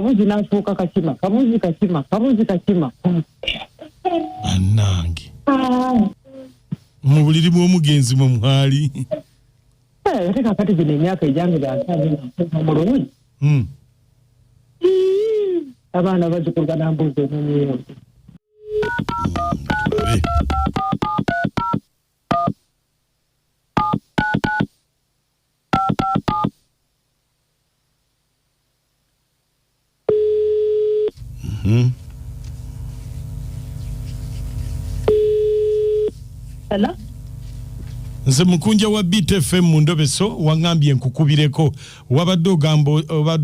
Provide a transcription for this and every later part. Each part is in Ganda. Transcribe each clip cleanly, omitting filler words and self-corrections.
kabuzi nafuuka kakima kabuzi kakima anange mu buliri bw'omugenzi mu mwali ate kakati gino emyaka ejange byasamulungi abaana bazikulwa nambuzi omunyeyo Hello? Nze mukunja wa BTFM mu ndobeso wangambye nkukubireko wabadde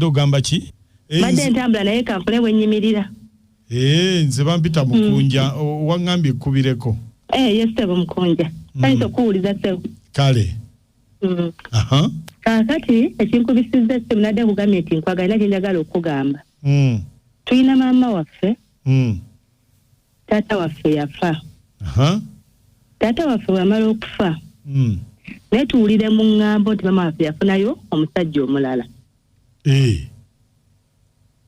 ogamba ki? Badde ntambula naye kampule bwenyimirira. Nze bampita mukunja wangambye nkukubireko. Yes sebo mukunja. Kale tokuwuliza sebo. Kale. Aha. Kakati ekinkubisizza sebo nadde kugambye nti nkwagala njagala okugamba. Tuyina maama waffe. Taata waffe yafa. Aha. Taata waffe wamala okufa. Naye tuwulire mu ŋŋambo nti maama waffe yafunayo omusajja omulala.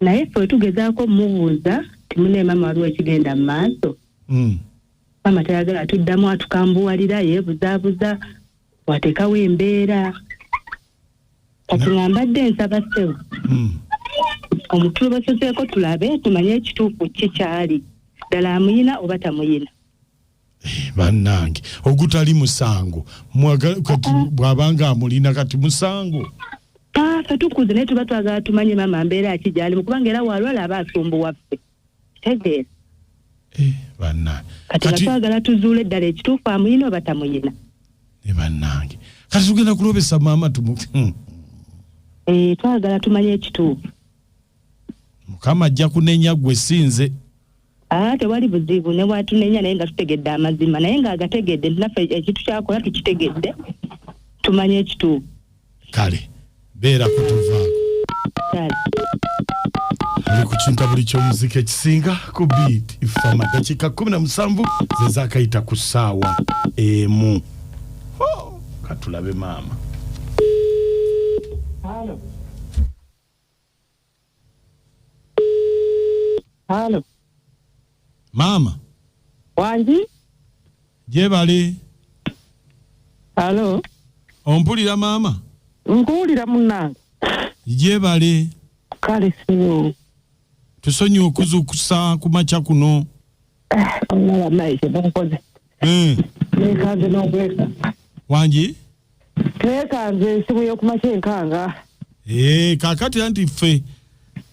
Naye ffe tugezaako mubuuza timune maama waliwo ekigenda mu maaso. Maama tayagala tuddamu atukambuwalira yeebuzaabuza wateekawo embeera. Kati ngambadde nsaba ssebo. Omukulu basoseeko tulabe tumanye ekituufu kikyali. Ddala amuyina oba tamuyina. Bannange ogutali musango kati bwabanga amulina kati musango tukuze naye tuba twagala tumanye maama mbeera akijalimu kubanga era walwala aba asumbu waffe kitegeera kati twagala tuzuule eddala ekituufu amuyina oba tamuyina bannange kati tugenda kulobesa maama twagala tumanye ekituufu Mukama ajja kunenya gwe sinze tewali buzibu ne bwatunenya naye nga tutegedde amazima naye nga agategedde naffe ekintu kyakola tukitegedde tumanye ekituufu kale beera kutuvaako ali ku kintabuli ky'omuzika ekisinga ku beat ifama dakiika 17 ze zaakayita ku ssaawa emu katulabe maama. Halo. Mama. Wanji? Jebale. Halo. Ompulira mama? Nkuwulira munnange. Jebale. Kale siyo. Tusonyi okuzukusa ku makya kuno. Omulaba maisha bankoze. Nekanze n'obweka. Wanji? Nekanze esimu y'okumakya enkanga. Kakati anti ffe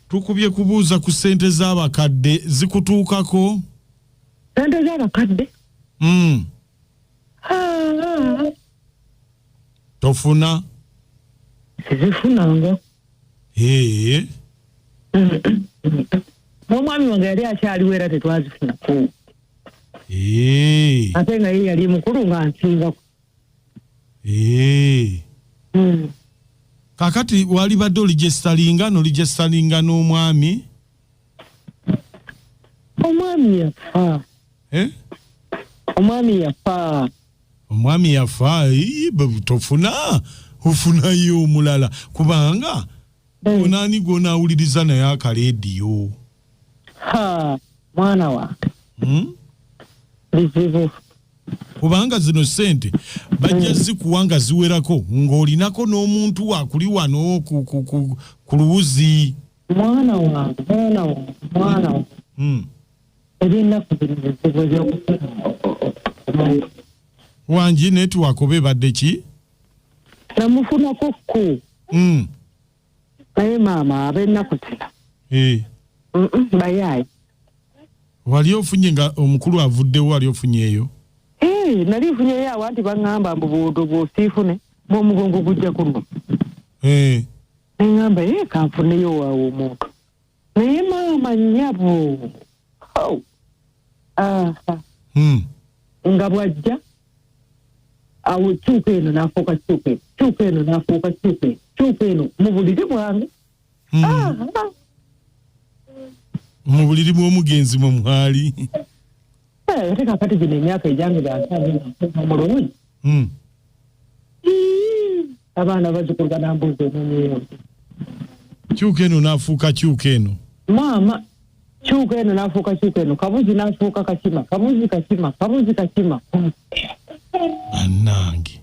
tukubye kubuuza ku ssente z'abakadde zikutuukako? Ssente z'abakadde? Tofuna? Sizifunanga. Omwami wange yali akyaliwo era tetwazifunako. Ate nga ye yali mukulu nga nsingako. Kakati wali badde oligestalinga n'omwami? Omwami yafa. Omwami yafa. Omwami yafa, tofuna ofunayo omulala kubanga onaani gw'onaawuliriza naye akaleediyo. Mwana wange. Bizibu. Kubanga zino ssente bajja zikuwa nga ziwerako ng'olinako n'omuntu wakuli wano ku luwuzi. Mwana wange. Ebinaku bino bizibu ebyokufuna. Wanji netiwaako beebadde ki? Namufunako ku. Naye maama ab'ennaku zino. Bayaayi. Wali ofunye nga omukulu avuddewo wali ofunyeeyo? Nali nfunyeyo awo anti baŋŋamba mbu bw'odwo bw'osiifune bw'omugongo gujja kuno. Ne ŋŋamba kanfuneyo waawo omuntu. Naye maama nnyabo. Nga bw'ajja awo cuuka eno n'afuuka cuuka eno n'afuuka cuuka eno mu buliri bwange. Mu buliri bw'omugenzi mu mwali. Ate kakati gino emyaka ejange byasamulungi. abaana bazikulwa nambuzi omunyeyo cyuka eno nafuuka cyuka eno mama chuka eno nafuuka chuka eno kabuzi nafuuka kakima kabuzi kakima annange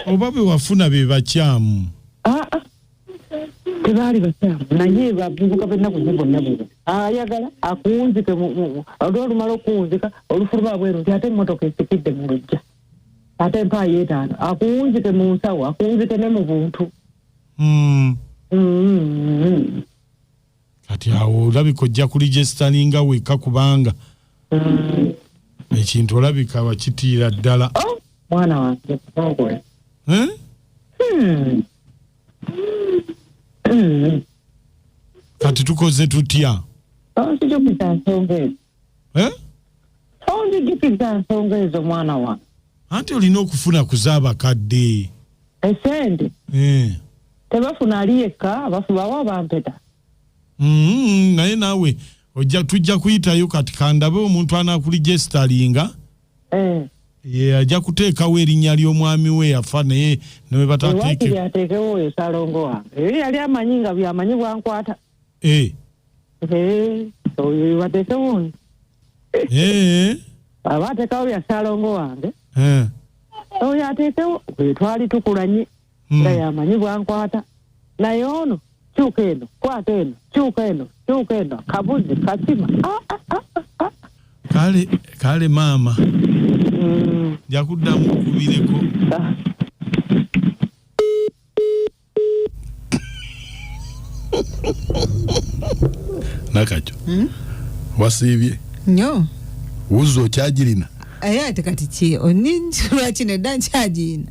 oba bwe wafuna be bakyamu tebaali bakyamu naye bavubuka bennaku ze bonna bwe ayagala akunzike olwolumala okuwunzika olufuluma bweru nti ate emmotoka esikidde mu lujja ate empaayo etaano akunzike mu nsawo akunzike ne mu buntu kati awo olabika ojja kuligestalinga weka kubanga ekintu olabika wakitiira ddala mwana wange kutangola kati tukoze tutya onzijukisa nsonga ezo onzijukisa nsonga ezo mwana wange anti olina okufuna kuzaabakadde esente tebafuna ali yekka bafubawo bampeta naye naawe tujja kuyitayo kati kandabe omuntu anakuligestalinga ajja kuteekawo erinnya ly'omwami we yafa naye newe batateeke ateekewo oyo salongo wange yali amanyi nga byamanyi bwankwata oyo bateekewo aba ateekawo bya salongo wange oyo ateekewo oyo twali tukulanye nga yamanyi bwankwata naye ono kyuka eno kwata eno kyuka eno kabuzi kakima kale maama njakuddamu okubireko nakakyo wasiibye nnyo wuzo okyagirina ate kati ki lwaki nedda nkyagirina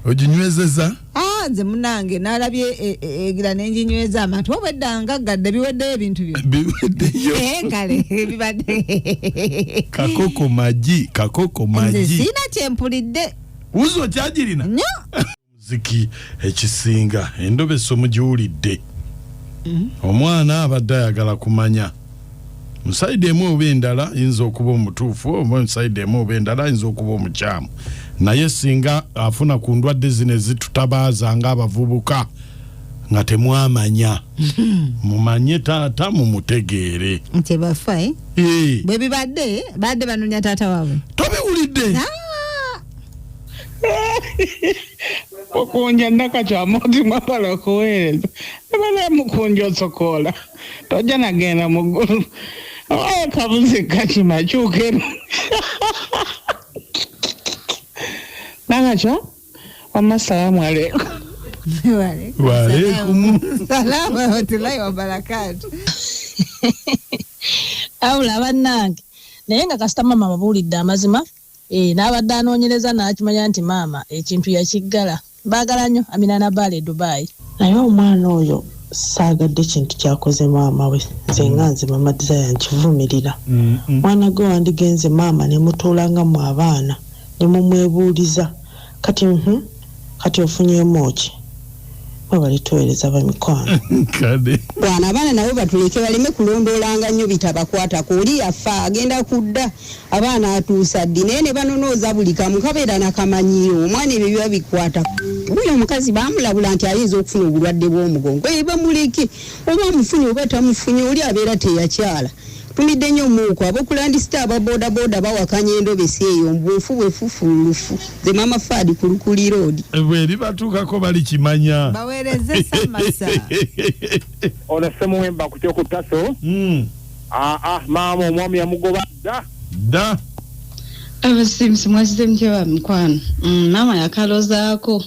oginywezeza nze munange nalabye egira nenginyweza amatu obweddanga gadde biweddeyo ebintu byo biweddeyo kale bibadde kakoko magi nze siina kyempulidde wuzo okyagirina nnyo muziki ekisinga endobeso mugiwulidde omwana abadde ayagala kumanya musaidi emu oba endala yinza okuba omutuufu oba musaidi emu oba endala yinza okuba omukyamu naye singa afuna ku ndwadde zino ezitutabaaza ng'abavubuka nga temwamanya mumanye taata mumutegeere nti bafa bwe bibadde badde banonya taata waabwe tobiwulidde mukunja nakacamoti mwapala okuweereza ebala mukunja osokola tojja nagenda muggulu oye kabuzi kakima kyukeno nakaco wamasalamu alaikum waalaikum salamu warahmatullahi wabarakatu awula bannange naye nga kasita maama babuulidde amazima n'abadde anoonyereza n'akimanya nti maama ekintu yakiggala baagala nnyo Amina na Bale Dubai naye omwana oyo saagadde kintu kyakoze maama we nze nga nze mama Desire nkivumirira mwana gwe wandigenze maama ne mutuulanga mu abaana ne mumwebuuliza kati ofunyeemu ki mwe balituweereza bamikwano kade bwana abaana nabo batuleke baleme kulondoolanga nnyo bitabakwata kuuli yafa agenda kudda abaana atuusa ddi naye ne banonooza buli kamu kabeera nakamanyiiro omwana ebyo biba bikwata buyo omukazi baamulabula nti ayinza okufuna obulwadde bw'omugongo bamuleke oba amufunye oba tamufunye oli abeera teyakyala tumidde nnyo muuko abokulandisita ababoodaboda bawakanya endobesi eyo mbunfu bwefufulufu ze mama Fadi kulukuli road bweri batuukako balikimanya baweereze samasa ono semuwemba ku kyokutaso maama omwami yamugoba dda abasimusi mwasize mutya mikwano maama yakalozaako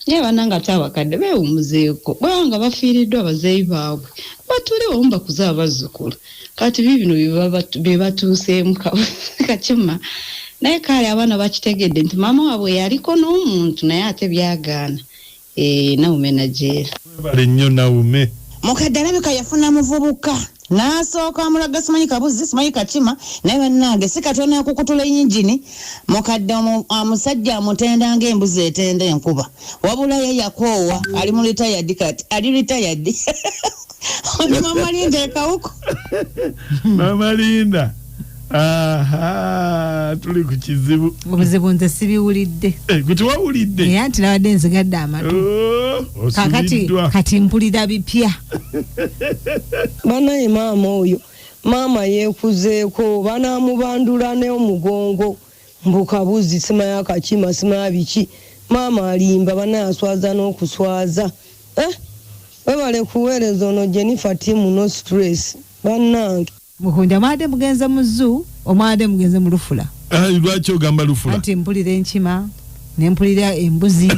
naye bananga tabakadde beewumuzeeko bwanga bafiiriddwa abazeeyi baabwe batulewo mbakuza abazzukulu kati bibino bye batuuseemu kakima naye kale abaana bakitegedde nti maama waabwe yaliko n'omuntu naye ate byagaana Naume najeera bale nnyo Naume mukadde alabika yafuna muvubuka n'asooka amulaga simanyi kabuzi simanyi kakima naye bannange si katono akukutula yinjini mukadde omusajja amutenda ng'embuzi etenda enkuba wabula ye yakoowa ali mu litayadi kati ali litayadi Mama Linda ekawuko Mama Linda aha tuli ku kizibu obuzibu nze sibiwulidde kuti wawulidde anti nabadde nzigadde amatu kati mpulira bipya banaye maama oyo maama yeekuzeeko banamubandula n'omugongo mbukabuzi simaya kakima simaya biki maama alimba banayaswaza n'okuswaza webale kuweereza ono Jennifer timu no stress bannange mukunja mwade mugenze mu zoo omwade mugenze mu lufula lwaki ogamba lufula ati mpulira enkima nempulira embuzi